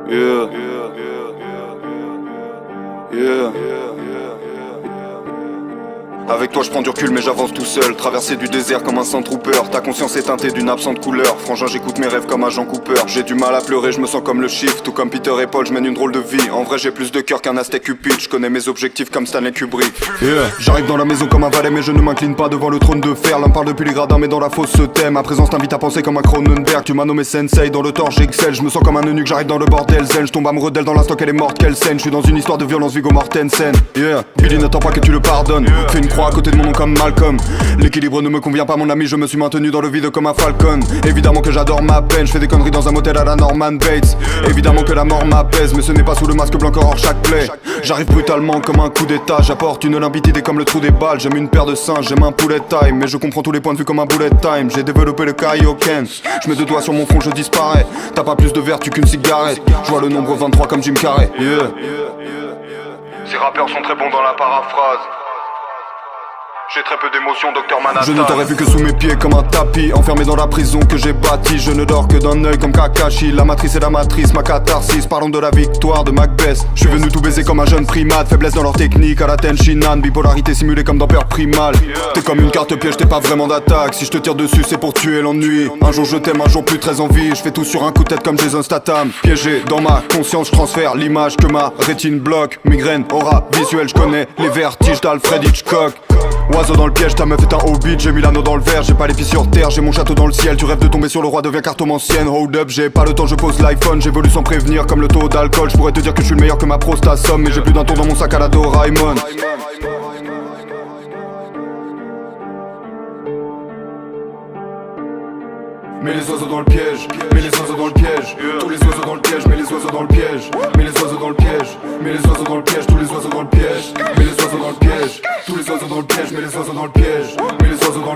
Yeah. Yeah. Avec toi je prends du recul mais j'avance tout seul. Traverser du désert comme un Sandtrooper. Ta conscience est teintée d'une absente couleur. Frangin j'écoute mes rêves comme agent Cooper. J'ai du mal à pleurer, je me sens comme le Shift. Tout comme Peter et Paul, je mène une drôle de vie. En vrai j'ai plus de cœur qu'un Aztec Cupid. Je connais mes objectifs comme Stanley Kubrick. Yeah. J'arrive dans la maison comme un valet mais je ne m'incline pas devant le trône de fer. L'un parle depuis les gradins mais dans la fosse se tait. Ma présence t'invite à penser comme un Cronenberg. Tu m'as nommé Sensei, dans le torche j'excelle. Je me sens comme un eunuque, j'arrive dans le bordel zen. Je tombe amoureux d'elle dans l'instant qu'elle est morte, quelle scène. Je suis dans une histoire de violence Viggo Mortensen. Yeah. Billy n'attend pas que tu le pardonnes. Fais une croix à côté de mon nom comme Malcolm. L'équilibre ne me convient pas mon ami, je me suis maintenu dans le vide comme un falcon. Évidemment que j'adore ma peine, je fais des conneries dans un motel à la Norman Bates. Évidemment que la mort m'apaise, mais ce n'est pas sous le masque blanc hors chaque plaie. J'arrive brutalement comme un coup d'état, j'apporte une limpidité comme le trou des balles. J'aime une paire de seins, j'aime un poulet time, mais je comprends tous les points de vue comme un bullet time. J'ai développé le Kaioken, je mets deux doigts sur mon front, je disparais. T'as pas plus de vertu qu'une cigarette, je vois le nombre 23 comme Jim Carrey. Yeah. Ces rappeurs sont très bons dans la paraphrase. J'ai très peu d'émotions, Docteur Manhattan. Je ne t'aurais vu que sous mes pieds comme un tapis. Enfermé dans la prison que j'ai bâtie. Je ne dors que d'un œil comme Kakashi. La matrice est la matrice, ma catharsis. Parlons de la victoire de Macbeth. Je suis venu tout baiser comme un jeune primate. Faiblesse dans leur technique à la Tenshinhan. Bipolarité simulée comme dans Peur Primal. T'es comme une carte piège, t'es pas vraiment d'attaque. Si je te tire dessus c'est pour tuer l'ennui. Un jour je t'aime, un jour plus très envie. Je fais tout sur un coup de tête comme Jason Statham. Piégé dans ma conscience, je transfère l'image que ma rétine bloque. Migraine, aura visuelle, je connais les vertiges d'Alfred Hitchcock. Oiseau dans le piège, ta meuf est un hobbit. J'ai mis l'anneau dans le verre, j'ai pas les pieds sur terre. J'ai mon château dans le ciel, tu rêves de tomber sur le roi, deviens cartomancienne. Hold up, j'ai pas le temps, je pose l'iPhone. J'évolue sans prévenir comme le taux d'alcool. Je pourrais te dire que je suis le meilleur que ma prostate somme. Mais j'ai plus d'un tour dans mon sac à la Doraemon. Mets les oiseaux dans le piège, mets les oiseaux dans le piège. Tous les oiseaux dans le piège, mets les oiseaux dans le piège. Mets les oiseaux dans le piège, mets les oiseaux dans le piège. Tous les oiseaux dans le piège, mets les oiseaux dans le piège. Tous les oiseaux dans le piège, mets les oiseaux dans le piège. Mets les oiseaux dans le